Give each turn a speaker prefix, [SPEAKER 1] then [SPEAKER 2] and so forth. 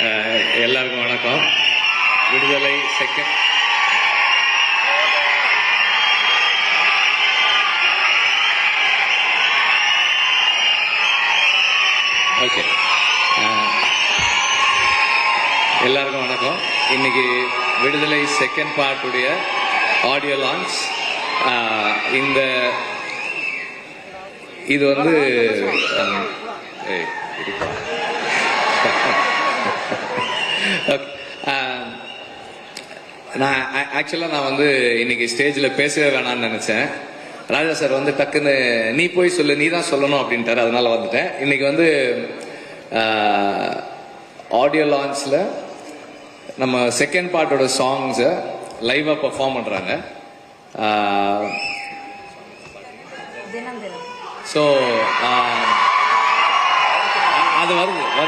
[SPEAKER 1] எல்லாருக்கும் வணக்கம். விடுதலை செகண்ட் ஓகே. எல்லாருக்கும் வணக்கம். இன்னைக்கு விடுதலை செகண்ட் பார்ட்டுடைய ஆடியோ லான்ச். இந்த இது வந்து நான் வந்து இன்னைக்கு ஸ்டேஜில் பேசவே வேணாம்னு நினைச்சேன். ராஜா சார் வந்து டக்குன்னு நீ போய் சொல்லு, நீ தான் சொல்லணும் அப்படின்ட்டாரு. அதனால வந்துட்டேன். இன்னைக்கு வந்து ஆடியோ லான்ச்சில் நம்ம செகண்ட் பார்ட்டோட சாங்ஸை லைவாக பெர்ஃபார்ம் பண்ணுறாங்க. ஸோ அது வருது